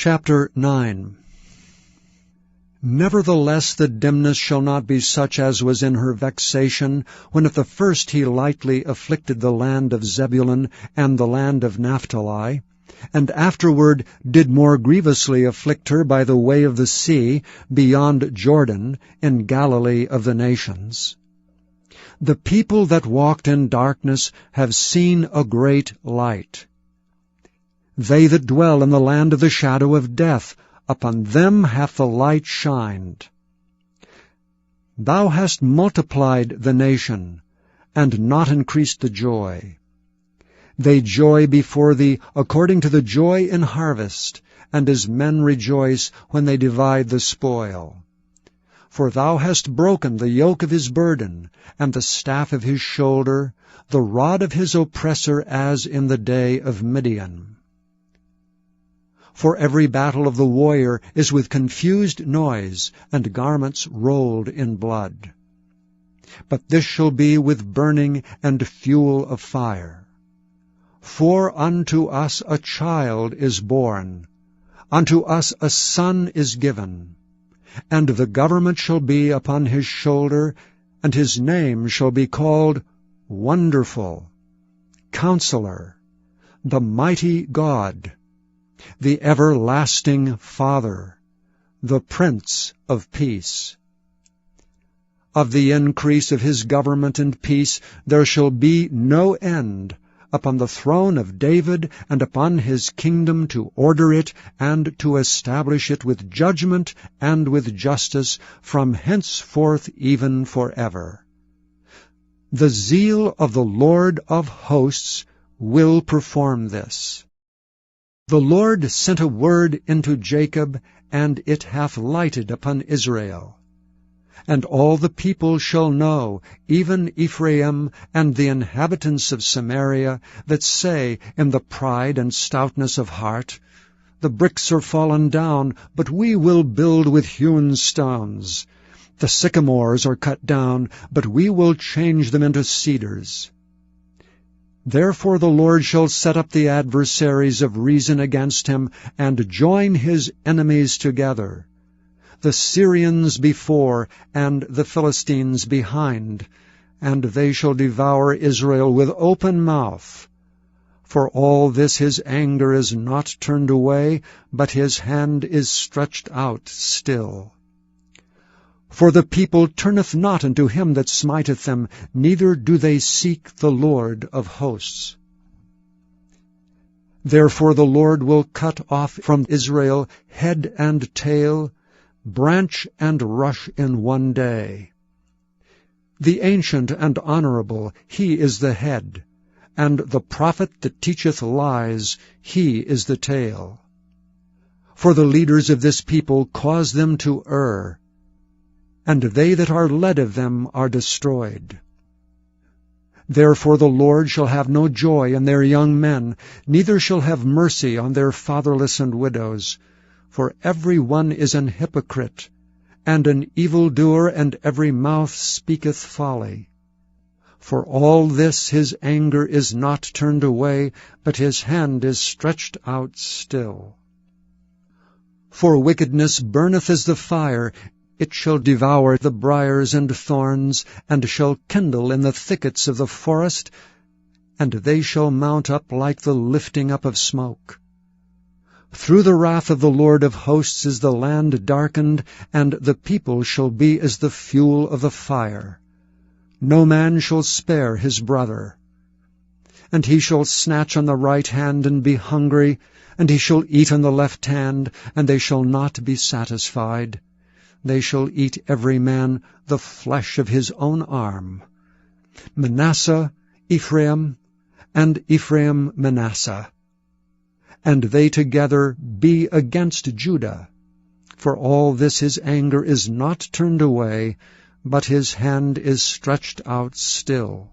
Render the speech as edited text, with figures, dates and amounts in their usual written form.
Chapter 9. Nevertheless the dimness shall not be such as was in her vexation, when at the first he lightly afflicted the land of Zebulun and the land of Naphtali, and afterward did more grievously afflict her by the way of the sea, beyond Jordan, in Galilee of the nations. The people that walked in darkness have seen a great light. They that dwell in the land of the shadow of death, upon them hath the light shined. Thou hast multiplied the nation, and not increased the joy. They joy before thee according to the joy in harvest, and as men rejoice when they divide the spoil. For thou hast broken the yoke of his burden, and the staff of his shoulder, the rod of his oppressor, as in the day of Midian. For every battle of the warrior is with confused noise, and garments rolled in blood. But this shall be with burning and fuel of fire. For unto us a child is born, unto us a son is given, and the government shall be upon his shoulder, and his name shall be called Wonderful, Counselor, the Mighty God, the Everlasting Father, the Prince of Peace. Of the increase of his government and peace there shall be no end, upon the throne of David and upon his kingdom, to order it and to establish it with judgment and with justice from henceforth even forever. The zeal of the Lord of hosts will perform this. The Lord sent a word into Jacob, and it hath lighted upon Israel. And all the people shall know, even Ephraim and the inhabitants of Samaria, that say in the pride and stoutness of heart, The bricks are fallen down, but we will build with hewn stones. The sycamores are cut down, but we will change them into cedars. Therefore the Lord shall set up the adversaries of reason against him, and join his enemies together, the Syrians before, and the Philistines behind, and they shall devour Israel with open mouth. For all this his anger is not turned away, but his hand is stretched out still. For the people turneth not unto him that smiteth them, neither do they seek the Lord of hosts. Therefore the Lord will cut off from Israel head and tail, branch and rush in one day. The ancient and honorable, he is the head, and the prophet that teacheth lies, he is the tail. For the leaders of this people cause them to err, and they that are led of them are destroyed. Therefore the Lord shall have no joy in their young men, neither shall have mercy on their fatherless and widows. For every one is an hypocrite, and an evildoer, and every mouth speaketh folly. For all this his anger is not turned away, but his hand is stretched out still. For wickedness burneth as the fire, it shall devour the briars and thorns, and shall kindle in the thickets of the forest, and they shall mount up like the lifting up of smoke. Through the wrath of the Lord of hosts is the land darkened, and the people shall be as the fuel of the fire. No man shall spare his brother. And he shall snatch on the right hand and be hungry, and he shall eat on the left hand, and they shall not be satisfied. They shall eat every man the flesh of his own arm. Manasseh, Ephraim, and Ephraim Manasseh. And they together be against Judah. For all this his anger is not turned away, but his hand is stretched out still.